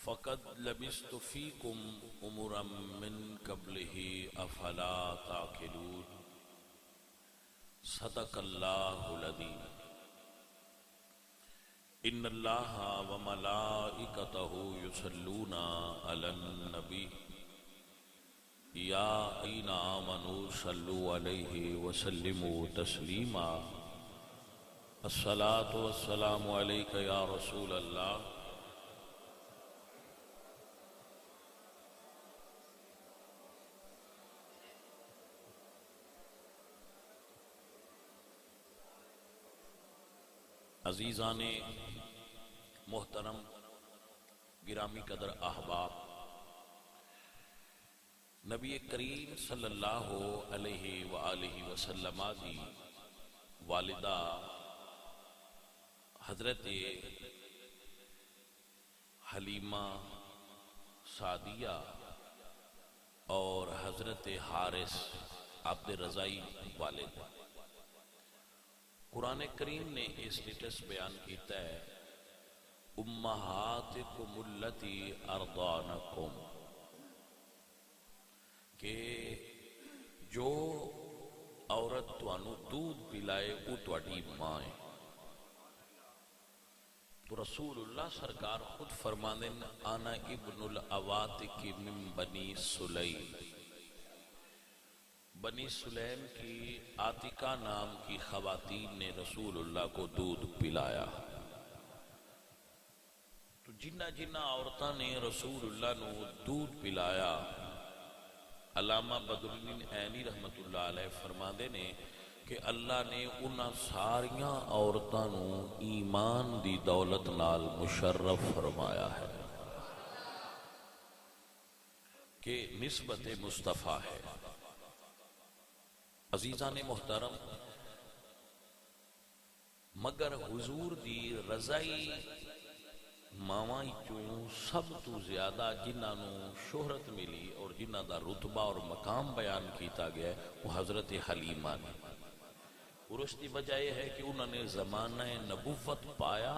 فقد لبثت فيكم أمرا من قبله أفلا تعقلون صدق الله العظيم إن الله وملائكته يصلون على النبي يا أيها آمنوا صلوا عليه وسلموا تسليما الصلاة والسلام عليك يا رسول الله عزیزان محترم گرامی قدر احباب، نبی کریم صلی اللہ علیہ وآلہ وسلم دی والدہ حضرت حلیمہ سعدیہ اور حضرت حارث عبد رضائی والد، قرآن کریم نے یہ سٹیٹس بیان کیتا ہے امہاتکم اللاتی ارضانکم، کہ جو عورت توانو دودھ پلائے وہ تواڈی ماں ہے۔ تو رسول اللہ سرکار خود فرماندے انا ابن الاواتک من بنی سلیم، بنی سلیم کی عاتقہ نام کی خواتین نے رسول اللہ کو دودھ پلایا۔ تو جنہ جنہ عورتاں نے رسول اللہ نو دودھ پلایا، علامہ بدرالدین عینی رحمت اللہ علیہ فرماندے نے کہ اللہ نے انہاں ساریاں عورتاں نو ایمان دی دولت نال مشرف فرمایا ہے کہ نسبت مصطفیٰ ہے۔ عزیزان محترم، مگر حضور دی رضائی ماواں چوں سب تو زیادہ جنہاں نو شہرت ملی اور جنہاں دا رتبہ اور مقام بیان کیتا گیا ہے وہ حضرت حلیمہ نے، اور اس کی وجہ یہ ہے کہ انہوں نے زمانہ نبوت پایا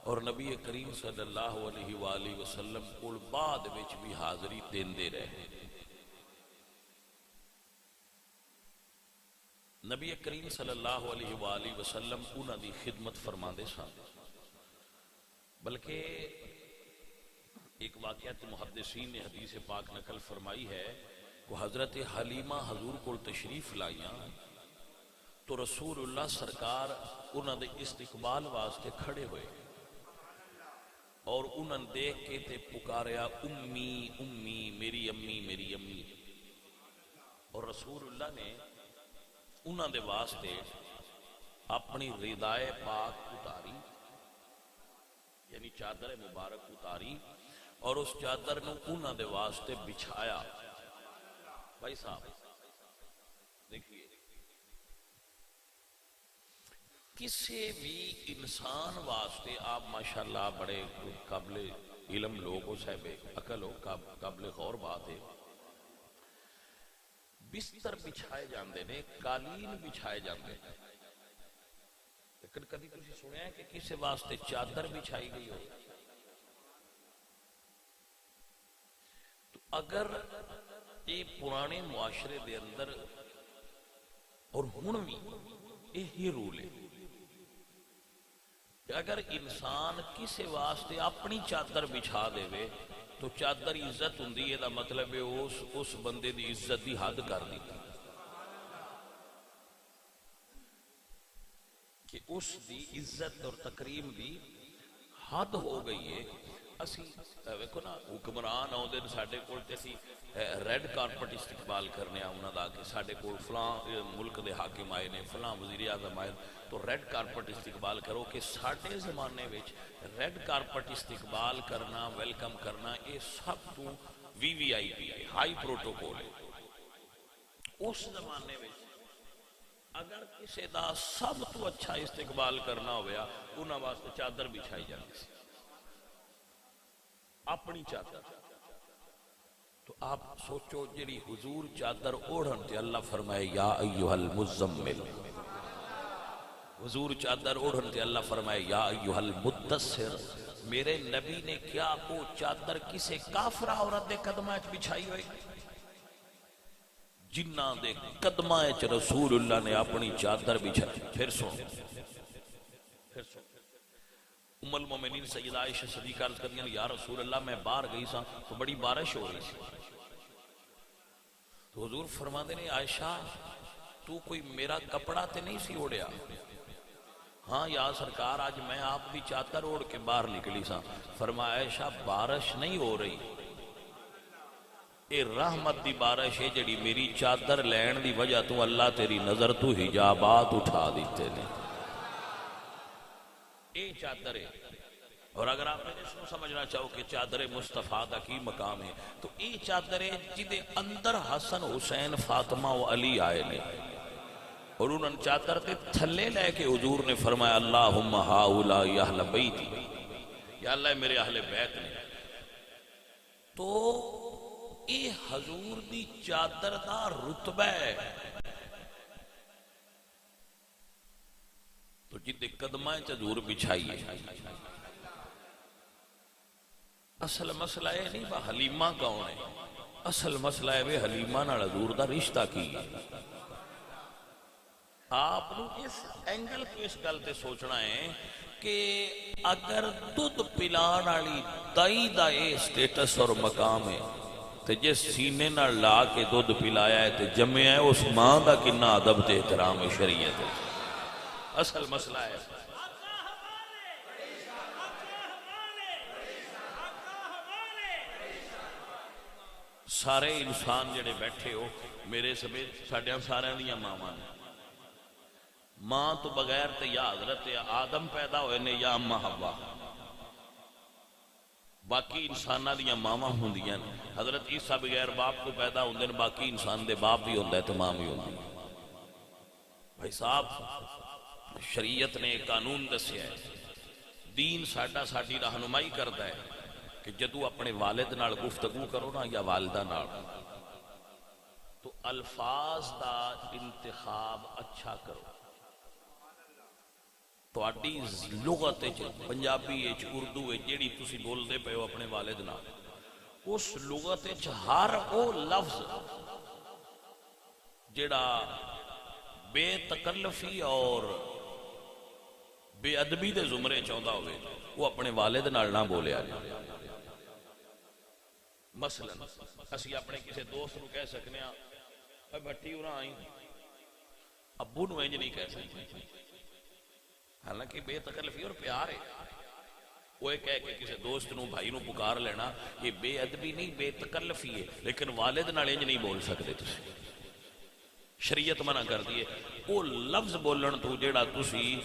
اور نبی کریم صلی اللہ علیہ وآلہ وسلم کو بعد وچ بھی حاضری دیندے رہے۔ نبی کریم صلی اللہ علیہ وآلہ وسلم انہاں دی خدمت فرماندے سن، بلکہ ایک واقعہ محدثین نے حدیث پاک نقل فرمائی ہے کہ حضرت حلیمہ حضور کو تشریف لائیاں تو رسول اللہ سرکار انہاں دے استقبال واسطے کھڑے ہوئے اور انہاں دیکھ کے تے پکاریا امی امی، میری امی میری امی، اور رسول اللہ نے انہاں دے واسطے اپنی ردائے پاک اتاری، یعنی چادر مبارک اتاری اور اس چادر نو انہاں دے واسطے بچھایا۔ بھائی صاحب دیکھئے، کسی بھی انسان واسطے آپ ماشاءاللہ بڑے قابل علم لوگ ہو، صاحب عقل ہو، قابل غور بات ہے، بستر بچھائے جاندے نے، قالین بچھائے جاندے نے، لیکن کبھی کسی سنیا ہے کہ کسی واسطے چادر بچھائی گئی ہو؟ تو اگر یہ پرانے معاشرے دے اندر اور ہن بھی یہی رول ہے کہ اگر انسان کسی واسطے اپنی چادر بچھا دے وے تو چادر عزت ہوندی ہے، دا مطلب ہے اس بندے دی عزت دی حد کر دی کہ اس دی عزت اور تکریم دی حد ہو گئی ہے۔ اسی ویکھو نا حکمران آؤندے نے ساڈے کول تے اسی ریڈ کارپٹ استقبال کرنے انہاں دا کہ ساڈے کول فلاں ملک دے حاکم آئے نے، فلاں وزیر اعظم آئے، تو ریڈ کارپٹ استقبال کرو۔ کہ ساڈے زمانے وچ ریڈ کارپٹ استقبال کرنا، ویلکم کرنا، یہ سب تو وی وی آئی پی ہے، ہائی پروٹوکول ہے۔ اس زمانے وچ اگر کسی دا سب تو اچھا استقبال کرنا ہویا انہاں واسطے چادر بچھائی جاتی سی، اپنی چادر۔ تو آپ سوچو جڑی حضور چادر اوڑھن تے اللہ فرمائے یا ایھا المزمل، حضور چادر اوڑھن تے اللہ فرمائے یا ایھا المدثر، میرے نبی نے کیا وہ چادر کسے کافرہ عورت دے قدمہ اچ بچھائی ہوئی؟ جنہ دے قدمہ اچ رسول اللہ نے اپنی چادر بچھائی. پھر سن ام المومنین سیدہ عائشہ صدیقہ عرض کرتی ہیں یا رسول اللہ میں باہر گئی سا تو بڑی بارش ہو رہی سی. تو حضور فرماتے نے عائشہ تو کوئی میرا کپڑا تے نہیں سی اوڑیا؟ ہاں یا سرکار آج میں آپ بھی چادر اوڑ کے باہر نکلی سا. فرمایا عائشہ بارش نہیں ہو رہی، اے رحمت دی بارش ہے جڑی میری چادر لین دی وجہ تو اللہ تیری نظر تو حجابات اٹھا دیتے نے. اے چادر ہے. اور اگر آپ نے اس کو سمجھنا چاہو کہ چادر مصطفیٰ دا کی مقام ہے تو اے چادر ہے جدے اندر حسن حسین فاطمہ و علی آئے نے، اور انہوں نے چادر تے تھلے لے کے حضور نے فرمایا اللہم ہاؤلائی اہل بیتی، یا اللہ میرے اہل بیت نے. تو اے حضور دی چادر دا رتبہ ہے. تو جدے قدمہ حضور بچھائیے. اصل مسئلہ ہے نہیں با حلیمہ کون ہے، اصل مسئلہ ہے حلیمہ نال حضور دا رشتہ کی. آپ اس اینگل کو اس گل تے سوچنا ہے کہ اگر دودھ پلان والی دائی دا اے سٹیٹس اور مقام ہے تے جس سینے نال لا کے دودھ پلایا ہے تے جمعہ ہے اس ماں دا کنا ادب تے احترام شریعت ہے. اصل مسئلہ ہے. سارے انسان جڑے بیٹھے ہو میرے سمیت ساڈیاں سارے دیاں ماواں نے. ماں تو بغیر تے یا حضرت آدم پیدا ہوئے نے یا اما حوا. باقی انساناں دیاں ماواں ہوندیاں نے. حضرت عیسیٰ بغیر باپ کو پیدا ہوندے نے، باقی انسان دے باپ بھی ہوندا ہے تے ماں بھی ہوندی ہے. بھائی صاحب شریعت نے قانون دسیا ہے، دین ساڈی رہنمائی کرتا ہے کہ جدو اپنے والد نال گفتگو کرو نا یا والدہ نال تو الفاظ دا انتخاب اچھا کرو. تو آڈی لغت پنجابی اردو جیڑی تسی بول دے پہو اپنے والد نال اس لغت ہر او لفظ جیڑا بے تکلفی اور بے ادبی دے زمرے چاہتا ہوئے وہ اپنے والد نال نہ بولیا جائے. مثلا اسی اپنے کسی دوست نو کہہ سکنے ہیں بھٹی اُرا آئیں، ابو نو انج نہیں کہہ سکتے، حالانکہ بے تکلفی اور پیار ہے. وہ کہہ کے کسی دوست نو بھائی نو پکار لینا یہ بے ادبی نہیں بے تکلفی ہے، لیکن والد نال انج نہیں بول سکتے. تسی شریعت منع کر دیئے وہ لفظ بولن تو جیڑا تسی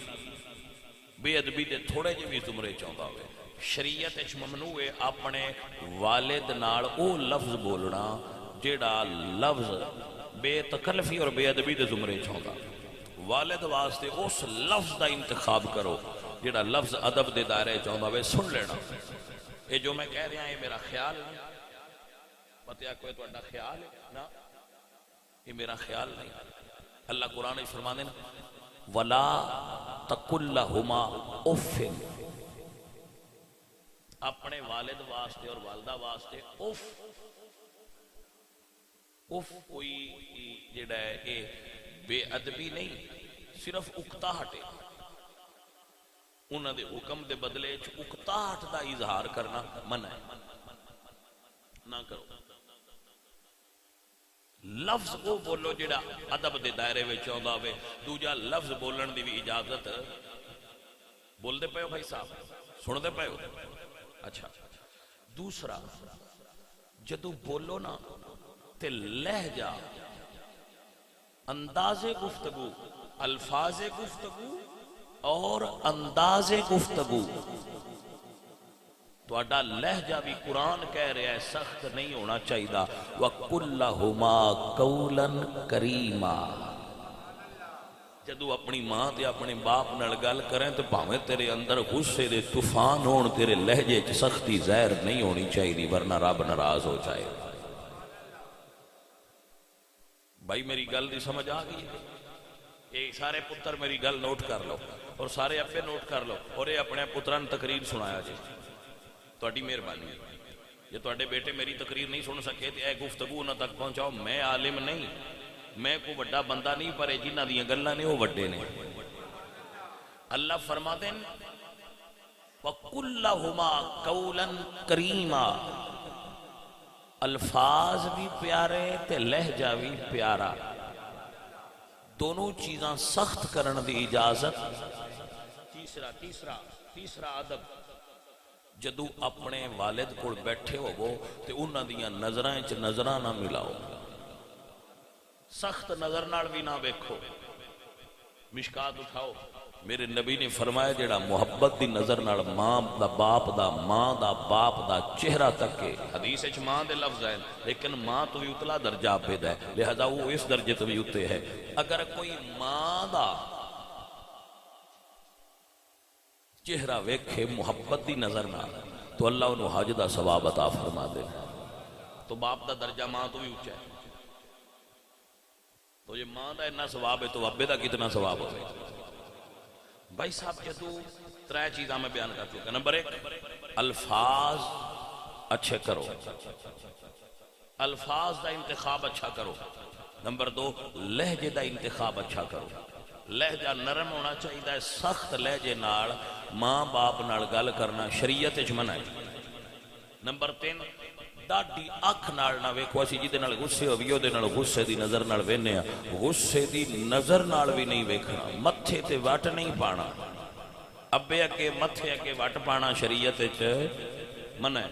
بے ادبی دے تھوڑے جے بھی زمرے چاہتا ہوئے. شریعت اچھ ممنوع ہے اپنے والد نال او لفظ بولنا جیڑا لفظ بے تکلفی اور بے ادبی دے زمرے چاہتا. والد واسطے اس لفظ دا انتخاب کرو جیڑا لفظ ادب دے دائرے چاہتا ہوئے. سن لینا یہ جو میں کہہ رہا ہوں یہ میرا خیال نہیں، پتہ کوئی تو اڈا خیال ہے نا، یہ میرا خیال نہیں. اللہ قرآن فرمانے نا وَلَا تَقُلْ لَهُمَا اُفٍّ، اپنے والد واسطے اور والدہ واسطے اف. اف کوئی جڑا ہے اے بے ادبی نہیں، صرف اکتاہٹ ہے. انہاں دے حکم دے بدلے اکتاہٹ دا اظہار کرنا منع ہے، نہ کرو. لفظ کو بولو جڑا ادب دے دائرے میں چاہتا ہوئے. دوجا لفظ بولن دی بھی اجازت بول دے پے ہو بھائی صاحب، سن دے پے ہو. اچھا دوسرا جدو بولو نا تے لہجہ انداز گفتگو، الفاظ گفتگو اور انداز گفتگو تو اڈا لہجہ بھی قرآن کہہ رہا ہے سخت نہیں ہونا چاہیے. وَقُلْ لَهُمَا قَوْلًا كَرِيمًا. جدو اپنی ماں تے اپنے باپ نال گل کریں تو بھاویں تیرے اندر غصے دے طوفان ہون، تیرے لہجے چ سختی زہر نہیں ہونی چاہیے ورنہ رب ناراض ہو جائے. بھائی میری گل دی سمجھ آ گئی ہے؟ یہ سارے پتر میری گل نوٹ کر لو اور سارے ابے نوٹ کر لو اور یہ اپنے پتران تقریر سنایا جی. تہاڈی مہربانی جے تہاڈے بیٹے میری تقریر نہیں سن سکے تو اے گفتگو انہاں تک پہنچاؤ. میں عالم نہیں، میں کوئی وڈا بندہ نہیں، پر جنہاں دیاں گلاں نے وہ وڈے نے. اللہ فرماتے ہیں وَقُلْ لَهُمَا قَوْلًا كَرِيمًا، الفاظ بھی پیارے تے لہجہ بھی پیارا، دونوں چیزاں سخت کرن دی اجازت. تیسرا ادب، جدو اپنے والد کو بیٹھے ہوگو تے انہاں دیاں نظراں وچ نظراں نہ ملاؤ، سخت نظر نال بھی نہ ویکھو. مشکات اٹھاؤ، میرے نبی نے فرمایا جڑا محبت دی نظر نال ماں دا باپ دا، ماں دا باپ دا چہرہ تکے، حدیث وچ ماں دے لفظ ہے لیکن ماں تو بھی اتلا درجہ عابد ہے، لہذا وہ اس درجے تو بھی اتے ہے. اگر کوئی ماں دا چہرہ ویکھے محبت دی نظر نال تو اللہ انہوں حج دا ثواب عطا فرما دے. تو باپ دا درجہ ماں تو بھی اونچا ہے، تو یہ ماں دا اتنا ثواب ہے تو ابے دا کتنا ثواب ہوگا. بھائی صاحب جدو ترے چیزاں میں بیان کر چکا. نمبر 1 الفاظ اچھے کرو، الفاظ دا انتخاب اچھا کرو. نمبر 2 لہجے دا انتخاب اچھا کرو. لہجہ نرم ہونا چاہیے، سخت لہجے نال ماں باپ نال گل کرنا شریعت وچ منع ہے. نمبر 3 ڈاڈی اکھ نال نہ ویکھو. اسی جدے نال غصے ہوئی او دے نال غصے دی نظر نال وینے ہاں، غصے دی نظر نال بھی نہیں ویکھنا. متھے تے وٹ نہیں پانا، ابے اگے متھے اگے وٹ پانا شریعت وچ منع ہے.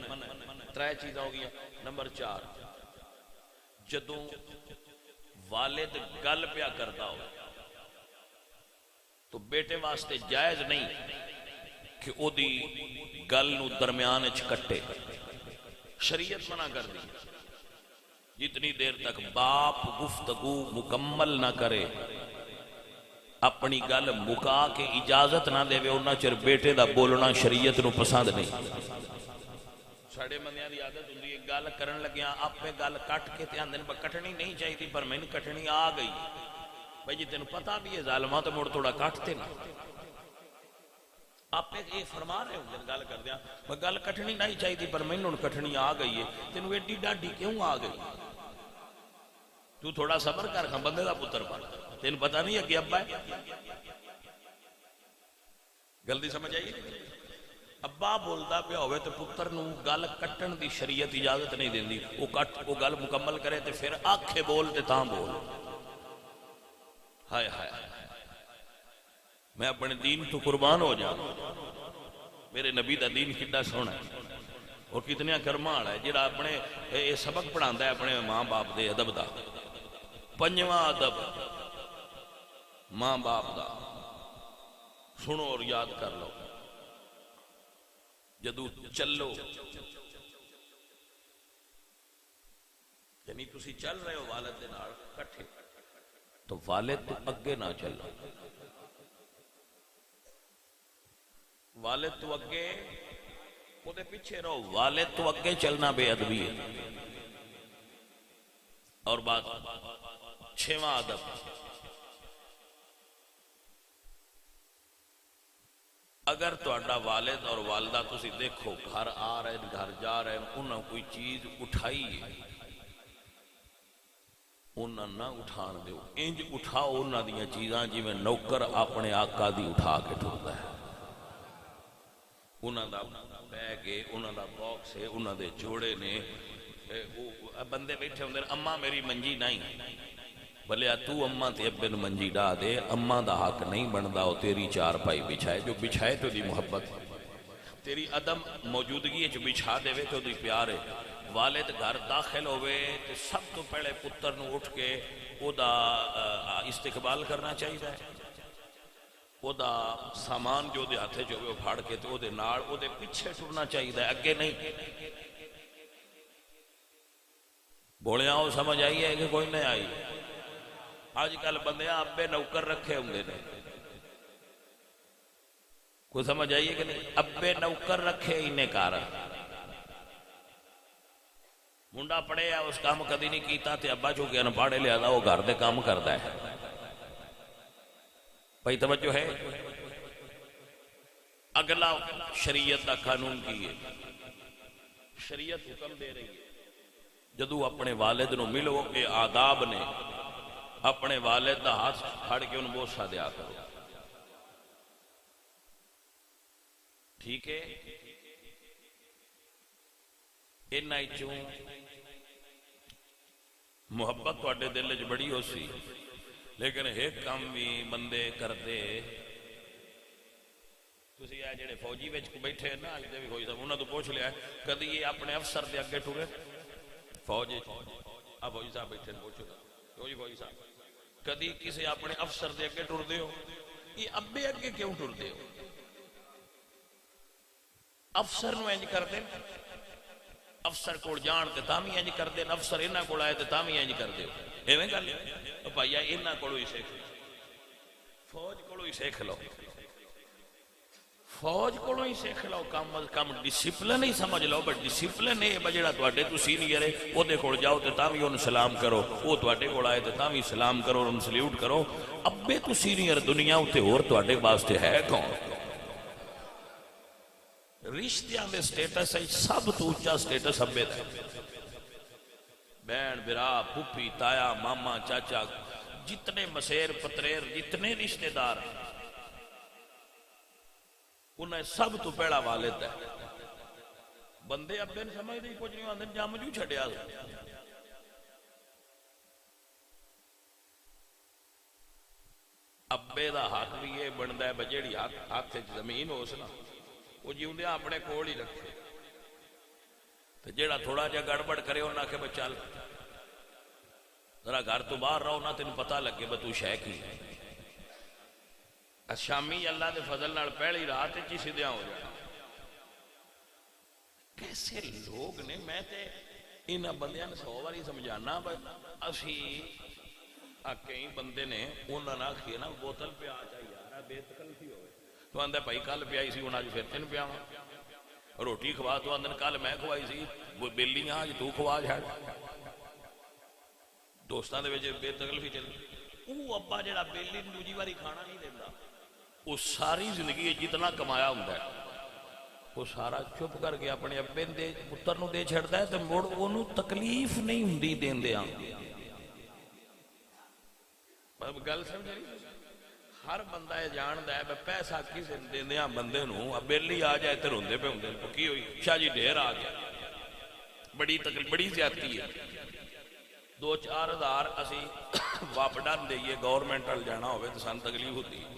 3 چیزاں ہو گئی. نمبر 4 جدوں والد گل پیا کرتا ہو تو بیٹے واسطے جائز نہیں کہ او دی گل نو درمیان وچ کٹے. شریعت منع کر دی جتنی دیر تک باپ گفتگو مکمل نہ کرے، اپنی گل مکا کے اجازت نہ دے انہاں چر بیٹے دا بولنا شریعت نو پسند نہیں. ساڑے بندیاں دی عادت ہوندی ہے گل کرن لگیاں آپے گل کٹ کے تے آندے نے کٹنی نہیں چاہیے پر مینوں کٹنی آ گئی. بھائی جی تینوں پتہ بھی ہے ظالماں تے مڑ تھوڑا کٹتے نا، آپ یہ فرما رہے ہوں گل کر دیا گل کٹنی نہیں چاہیے پر مینوں کٹنی آ گئی ہے. تینوں ایڈی ڈاڈی کیوں آ گئی؟ تو تھوڑا صبر کر کھا بندے دا پتر بن، تینوں پتہ نہیں ہے کہ ابا ہے. گل دی سمجھ آئی؟ ابا بولدا پیا ہوئے تو پتر نو گل کٹن دی شریعت اجازت نہیں دیندی. وہ گل مکمل کرے تے پھر آکھے بول تے تاں بول. ہائے ہائے میں اپنے دین تو قربان ہو جاؤں. میرے نبی دا دین کتنا سونا ہے اور کتنے کرما والا ہے جڑا اپنے سبق پڑھاندا ہے اپنے ماں باپ دے ادب دا. 5واں ادب ماں باپ دا سنو اور یاد کر لو. جدو چلو یعنی تسی چل رہے ہو والد دے نال کٹھے تو والد تو اگے نہ چلو، والد تو اگے وہ دے پیچھے رہو. والد تو اگے چلنا بے ادبی ہے. اور بات 6واں ادب اگر تہاڈا والد اور والدہ تسی دیکھو گھر آ رہے ہیں گھر جا رہے ہیں انہاں کوئی چیز اٹھائی ہے انہاں نہ اٹھان دیو. انج اٹھاؤ انہاں دیاں چیزاں جی میں نوکر اپنے آقا دی اٹھا کے ٹھردا ہے. انہاں دا بیگ ہے، انہاں دا باکس ہے، انہاں دے جوڑے نے. بندے بیٹھے ہوندے اماں میری منجی نہیں، بلے تو اماں تے ابے نوں منجی ڈا دے. اماں دا حق نہیں بندا او تیری چار پائی بچھائے. جو بچھائے تو دی محبت، تیری عدم موجودگی وچ بچھا دے تو دی پیار ہے. والد گھر داخل ہوئے تو سب تو پہلے پتر نو اٹھ کے او دا استقبال کرنا چاہیے. او دا سامان جو دے ہاتھے جو وہ پھاڑ کے تو او دے نال او دے پیچھے ٹرنا چاہیے، اگے نہیں. بولیاں وہ سمجھ آئی ہے کہ کوئی نہیں آئی؟ آج کل بندے ابے نوکر رکھے ہوں نے، کوئی سمجھ آئیے کہ نہیں؟ ابے نوکر رکھے انہیں کارا منڈا پڑے یا اس کام کدی نہیں کیتا تے ابا چونکہ انپاڑے لیا وہ گھر دے کام کرتا ہے. بھائی توجہ ہے؟ اگلا شریعت دا قانون کی ہے؟ شریعت حکم دے رہی ہے جدو اپنے والد نو ملو کہ آداب نے اپنے والد دا ہاتھ پھڑ کے ان بوسا دیا کرو. ٹھیک ہے؟ اینا چوں محبت تواڈے دل وچ بڑی ہو سی لیکن ایک کام بھی بندے کرتے. تسی اے جڑے فوجی وچ بیٹھے نا اج دے بھی کوئی صاحب انہاں تو پوچھ لیا کدی یہ اپنے افسر دے اگے ٹرے فوج اب فوجی صاحب بیٹھے پوچھو فوجی صاحب کدی کسی اپنے افسر دے اگے ٹردے ہو؟ یہ ابے اگے کیوں ٹردے ہو؟ افسر نو انج کردے افسر کول جان تے تاں وی انج کردے افسر انہاں کول آئے تے تاں وی انج کردے ہو ایویں گل او بھائیا انہاں کولوں ہی سیکھ فوج کولوں ہی سیکھ لو فوج کولوں ہی سیکھ لو کم از کم ڈسپلن ہی سمجھ لو بٹ ڈسپلن ہے جڑا تواڈے تو سینئر ہے او دے کول جاؤ تے تاں وی اونوں سلام کرو او تواڈے کول آئے تے تاں وی سلام کرو اونوں سلیوٹ کرو. ابے تو سینئر دنیا اُتے ہور تواڈے واسطے ہے کون؟ رشتیاں دے سٹیٹس ہے سب تو اونچا سٹیٹس ابے دا بہن برا پھپھی تایا ماما چاچا جتنے مسیر پتریر جتنے رشتہ دار انہیں سب تو پہلا والد ہے. بندے ابے نے سمجھ نہیں کچھ نہیں آندے جم جو چھڑیا ابے دا حق بھی یہ بندا ہے بجیڑی ہاتھ زمین ہو سنا وہ جیوندے اپنے کول ہی رکھے تے جیڑا تھوڑا جا گڑبڑ کرے انہاں کہ چل ذرا گھر تو باہر رہو نہ تینوں پتہ لگے بہ تو شے کی شامی اللہ دے فضل نال پہلی رات چی سیدھیاں ہو جانا. کیسے لوگ نے میں تے انہاں بندیاں نے 100 باری سمجھانا اسی کئی بندے نے انہاں نے آکھی نا بوتل پہ آ جائے یار بے تکلفی ہوئے تو آندہ بھائی کل پیائی سی انہاں جو پھر تین پیاواں روٹی کھوا تو آندہ کل میں کھوائی سی بیلیاں آج تو کھوا جھاڑ دوستان دے وجہ بے تکلفی چلی. وہ ابا جڑا بیلی دوجی باری کھانا نہیں دینا وہ ساری زندگی جتنا کمایا ہوتا ہے وہ سارا چپ کر کے اپنے ابے دے پتر نو دے چھڑتا ہے تو مڑ انہوں تکلیف نہیں ہوندی دین دیا. گل سمجھ رہی ہر بندہ یہ جاندا ہے پیسہ کسے دین دیا بندے نو بیلی آ جائے تے روندے پہ ہوندے پکی ہوئی شاہ جی ڈھیر آ گیا بڑی تکلیف بڑی زیادتی ہے. 2-4 ہزار اسی واپڈن دئیے گورنمنٹ ال جانا ہوئے تو سان تکلیف ہوتی ہے.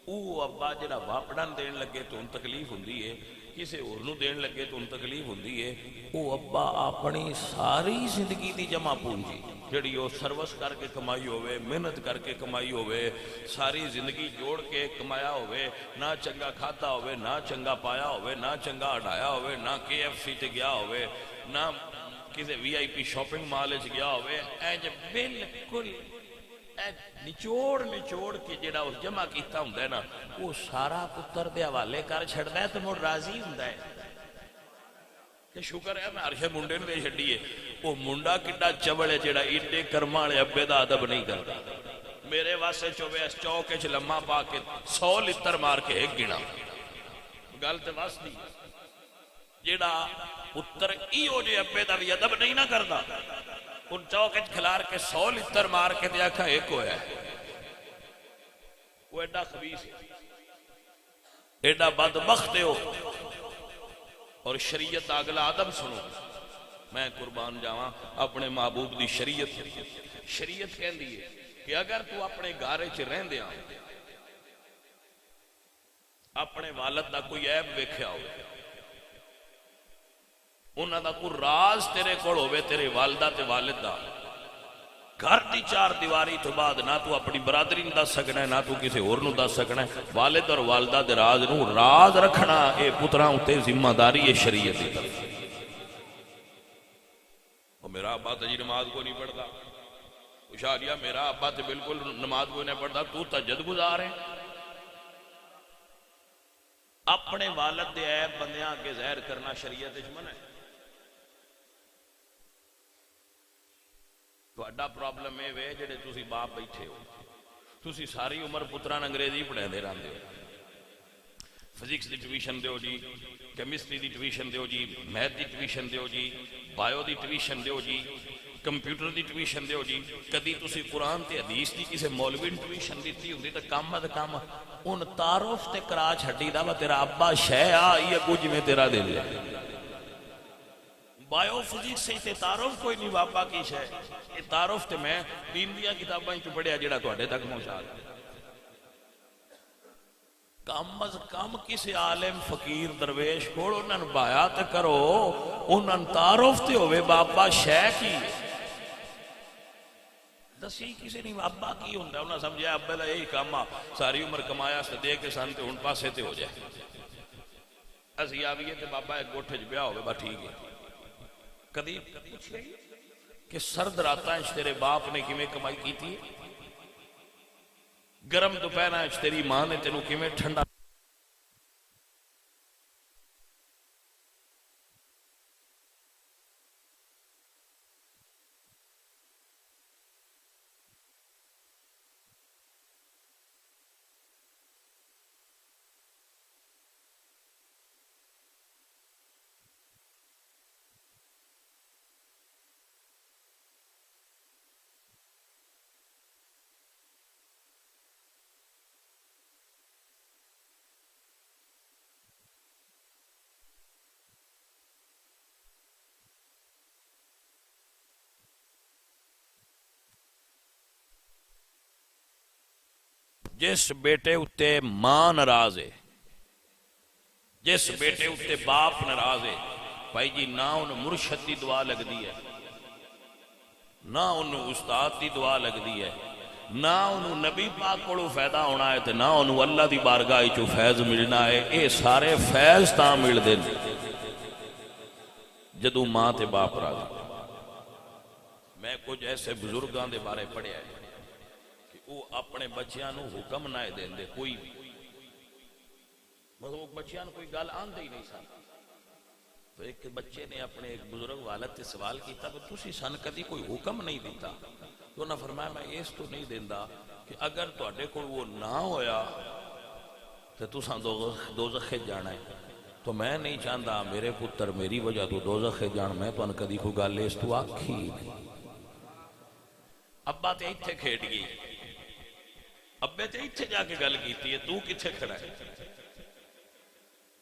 وہ ابا جڑا واپڈن دین لگے تو ان تکلیف ہوندی ہے کسے اور نو دین لگے تو ان تکلیف ہوندی ہے. وہ ابا اپنی ساری زندگی دی جمع پونجی جڑی وہ سروس کر کے کمائی ہوئے محنت کر کے کمائی ہوئے ساری زندگی جوڑ کے کمایا ہوئے نہ چنگا کھاتا ہوئے نہ چنگا پایا ہوئے نہ چنگا اڑایا ہوئے نہ KFC تے گیا ہوئے نہ کسی VIP شاپنگ مال چ گیا ہوئے اینج بالکل نچوڑ کے جڑا اس جمع کیتا ہوندا ہے نا وہ سارا پتر دے حوالے کر چھڑدا ہے تے مڑ راضی ہوندا ہے کہ شکر ہے میں ہرشے منڈے نے دے چھڈی ہے. وہ منڈا کڈا چوڑ ہے جڑا ایڈے کرما والے ابے دا ادب نہیں کردا. میرے واسطے چوبے اس چوک وچ لمما پا کے 100 لتر مار کے ایک گنا گل تے وس دی جڑا پتر ایو جے ابے دا بھی ادب نہیں نہ کردا ان چوک وچ کھلار کے 100 لتر مار کے تے آکھا ایک ہویا ہے. وہ ایڈا خبیث ایڈا بدبخت ہے اور شریعت اگلا ادب سنو میں قربان جاواں اپنے محبوب دی شریعت کہندی ہے کہ اگر تو اپنے گھر وچ رہندیاں اپنے والد دا کوئی عیب ویکھیا ہو انہاں دا کوئی راز تیرے کول ہوے تیرے والدہ تے والد دا گھر دی 4 دیواری تو بعد نہ تو اپنی برادری نو دس سکنا ہے نہ تو کسی اور نو دس سکنا ہے. والد اور والدہ دے راز نو راز رکھنا اے پتراں اُتے ذمہ داری ہے شریعت دی طرف. اور میرا ابا تو جی نماز کو نہیں پڑھتا اشاریہ میرا ابا تو بالکل نماز کو نہیں پڑھتا تو تہجد گزار ہے. اپنے والد دے عیب بندیاں کے ظاہر کرنا شریعت وچ منع ہے. تہاڈا پرابلم اے وے جڑے تسی باپ بیٹھے ہو تسی ساری عمر پتراں انگریزی پڑھاندے رہندے ہو فزکس دی ٹیوشن دیو جی، کیمسٹری دی ٹیوشن دیو جی، میتھ دی ٹیوشن دیو جی، بایو دی ٹیوشن دیو جی، کمپیوٹر دی ٹیوشن دیو جی. کدی تسی قرآن تے حدیث دی کسے مولوی نے ٹیوشن دیتی ہوندی تے کم از کم ان تعارف تے کرا چھڈی دا وا تیرا ابا شے آ یہ کچھ میں تیرا دل ہے. بایو فزکس سے تے تعارف کوئی نہیں بابا کی شے. یہ تعارف تے میں دین دیا کتاباں چ پڑھیا جڑا تواڈے تک پہنچا دیا. کم از کم کسی عالم فقیر درویش کول انہاں نوں بیعت کرو، انہاں نوں تعارف تے ہوے بابا شے کی دسی. کسی نہیں ابا کی ہوندا انہاں سمجھیا ابا دا یہی کام آ ساری عمر کمایا تے دے کے سن تے ہن پاسے تے ہو جائے. اسی آویے تے بابا ایک گوٹھے چ بیاہ ہوے با ٹھیک ہے. کدی پوچھیا کہ سرد راتاں وچ تیرے باپ نے کیویں کمائی کیتی ہے؟ گرم دوپہراں وچ تیری ماں نے تینوں کیویں ٹھنڈا جس بیٹے اتے ماں ناراض ہے، جس بیٹے اتے باپ ناراض ہے بھائی جی، نہ انہوں مرشد دی دعا لگ دی ہے، نہ انہوں استاد دی دعا لگ دی ہے، نہ انہوں نبی پاک کو فائدہ ہونا ہے، نہ انہوں اللہ دی بارگاہ چو فیض ملنا ہے. اے سارے فیض تاں مل دیں جدو ماں تے باپ راضی. میں کچھ ایسے بزرگاں دے بارے پڑھیا ہے وہ اپنے بچیاں نو حکم نہ دیں دے کوئی بھی، مطلب بچیاں نو کوئی گل آندے ہی نہیں سن. تو ایک بچے نے اپنے ایک بزرگ والد تے سوال کیتا کہ تسی سن کدی کوئی حکم نہیں دیتا؟ تو انہاں فرمایا میں اس تو نہیں دیندا کہ اگر تواڈے کول وہ نہ ہویا تے تساں دوزخ جانا ہے. تو میں نہیں چاہتا میرے پتر میری وجہ تو دوزخ جان. میں تو کدی کوئی گل اس تو آکھی نہیں. ابا تے ایتھے کھیڈ گئی، ابے تے ایتھے جا کے گل کیتی ہے، تو کتھے کھڑا ہے؟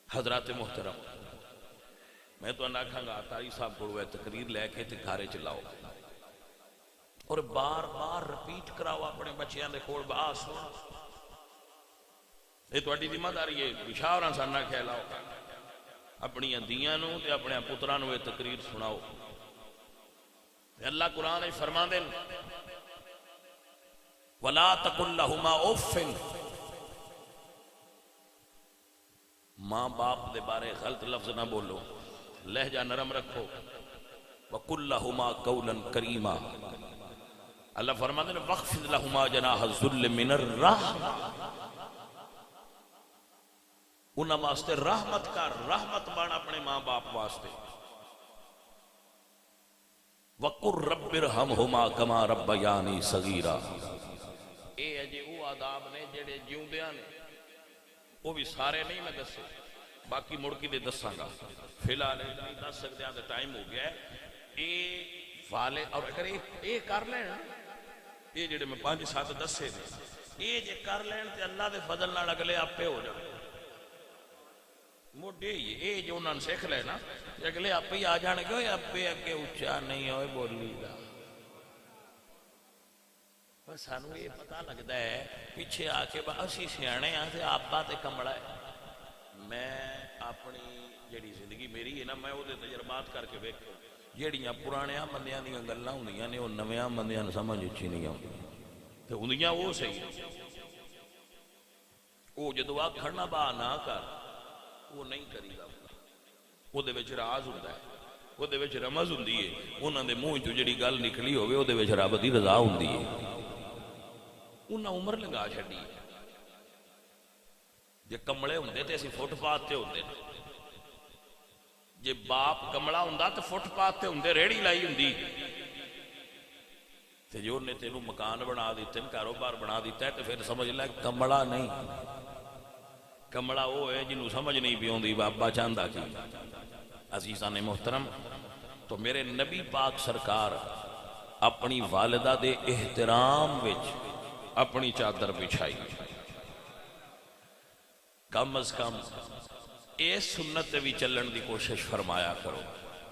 حضرات محترم، میں تو آکھاں گا تاری صاحب کو تقریر لے کے تے گھارے چلاؤ اور بار بار رپیٹ کراؤ اپنے بچیاں دے کول با سن. یہ تواڈی ذمہ داری ہے. اشاراں سان نہ کھلاؤ اپنی دیاں نو تے اپنے پتراں نو یہ تقریر سناؤ. اللہ قرآن فرما دے وَلَا تَقُلْ لَهُمَا اُفٍّ. ماں باپ دے بارے غلط لفظ نہ بولو، لہجہ نرم رکھو. وَقُلْ لَهُمَا قَوْلًا كَرِيمًا. اللہ فرما دے وَخْفِضْ لَهُمَا جَنَاحَ الذُّلِّ مِنَ الرَّحْمَةِ. انہاں واسطے رحمت کا رحمت بن اپنے ماں باپ واسطے. وَقُلْ رَبِّ ارْحَمْهُمَا كَمَا رَبَّيَانِي صَغِيرًا. اے اجے وہ آداب نے جڑے جیوندیاں نے، وہ بھی سارے نہیں میں دسے، باقی مڑ کے دے دساں گا. فی الحال نہیں دس سکتے ہیں، ٹائم ہو گیا ہے. اے والے اور اگر اے کر لیں، یہ جڑے میں 5-7 دسے نے، اے جے کر لیں تے اللہ دے فضل نال اگلے آپے ہو جائے. موڈے ہی اے جو انہوں نے سیکھ لے نا، اگلے آپے ہی آ جانے گے. آپے اگے اچھا نہیں ہوئے بولی گا. سانو یہ پتہ لگتا ہے پیچھے آ کے اسی سیانے ہاں تے آپا تے کمڑا ہے. میں اپنی جڑی زندگی میری ہے نا، میں وہ تجربات کر کے ویکھو جڑیاں پرانیاں بندیاں دیاں گلاں ہوندیاں نے وہ نویاں بندیاں نوں سمجھ اچھی نہیں آؤندی تے ہوندیاں وہ صحیح. وہ جدو آکھن نہ با نہ کر، وہ نہیں کری گا. وہ دے وچ راز ہوندا ہے، وہ دے وچ رمز ہوندی ہے. انہاں دے منہ چوں جڑی گل نکلی ہوے وہ دے وچ رب دی رضا ہوندی ہے. انہاں عمر لگا چھڈی. جے کملے ہوندے تے اسی فٹ پاتھ تے ہوندے. جے باپ کملا ہوندا تے فٹ پاتھ تے ہوندے، ریڑھی لائی ہوندی. تے جو نے تینوں مکان بنا دیتے ہیں، کاروبار بنا دیتا ہے، تے پھر سمجھ لے کملا نہیں. کملا وہ ہے جنہوں سمجھ نہیں پی آتی بابا چاہتا کی۔ عزیزان محترم، تو میرے نبی پاک سرکار اپنی والدہ دے احترام وچ اپنی چادر بچھائی، کم از کم اس سنت بھی چلن دی کوشش فرمایا کرو۔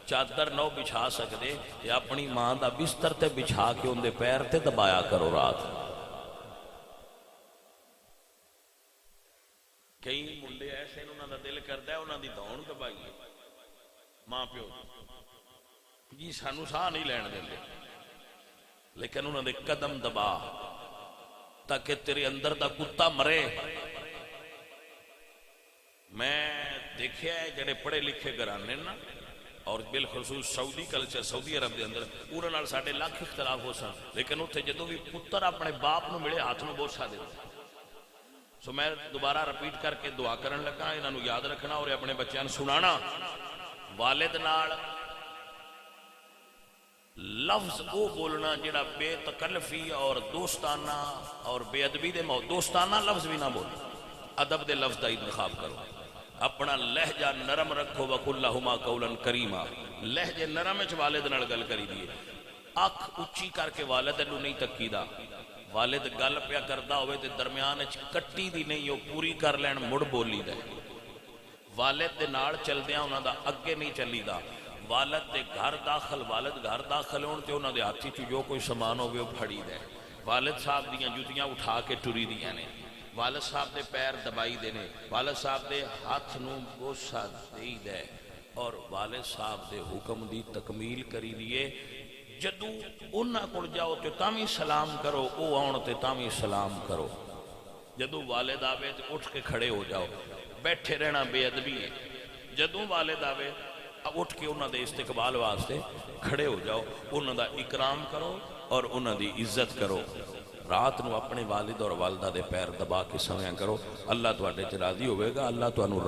چادر نہ بچھا سکتے تے اپنی ماں دا بستر تے بچھا کے ان دے پیر تے دبایا کرو رات۔ کئی منڈے ایسے انہوں دا دل کرتا ہے انہوں دی دون دبائیے ماں پیو جی سانو ساہ نہیں لین دے، لیکن انہوں دے قدم دبا تاکہ تیرے اندر دا کتا مرے۔ میں دیکھیا ہے جڑے پڑھے لکھے گھرانے نا، اور بالخصوص سعودی کلچر سعودی عرب دے اندر انہاں نال ساڈے لاکھ اختلاف ہو سن، لیکن اتھے جدوں بھی پتر اپنے باپ نو ملے ہاتھ نو بوسا دے۔ سو میں دوبارہ رپیٹ کر کے دعا کرن لگا انہاں نو یاد رکھنا اور اپنے بچیاں نو سنانا۔ والد نال لفظ وہ بولنا جڑا بے تکلفی اور دوستانہ اور بے ادبی دے دوستانہ لفظ بھی نہ بولنا، ادب دے لفظ دا انتخاب کرو۔ اپنا لہجہ نرم رکھو وَقُلْ لَهُمَا قَوْلًا كَرِيمًا، لہجے نرم وچ والد نال گل کری دیے۔ اکھ اچھی کر کے والد نو نہیں تکیدا، والد گل پیا کردا ہوئے تے درمیان وچ کٹی دی نہیں، او پوری کر لین مڑ بولی دے۔ والد دے نال چلدیاں انہاں دا اگے نہیں چلی دا۔ والد دے گھر داخل ہون تے انہاں دے ہاتھ وچ جو کوئی سامان ہوے او پھڑی دے۔ والد صاحب دیاں جوتیاں اٹھا کے ٹری دیاں نے، والد صاحب دے پیر دبائی دے نے، والد صاحب دے ہاتھ نو بوسا دے دے، اور والد صاحب دے حکم دی تکمیل کری دیے۔ جدو انہاں کول جاؤ تے تاں سلام کرو، او آن تے تاں سلام کرو۔ جدو والد آوے تے اٹھ کے کھڑے ہو جاؤ، بیٹھے رہنا بے ادبی ہے۔ جدو والد آوے اٹھ کے انہاں دے استقبال واسطے کھڑے ہو جاؤ، انہاں دا اکرام کرو اور انہاں دی عزت کرو۔ رات نو اپنے والد اور والدہ دے پیر دبا کے سویاں کرو۔ اللہ تواڈے تے راضی ہوئے گا، اللہ تانوں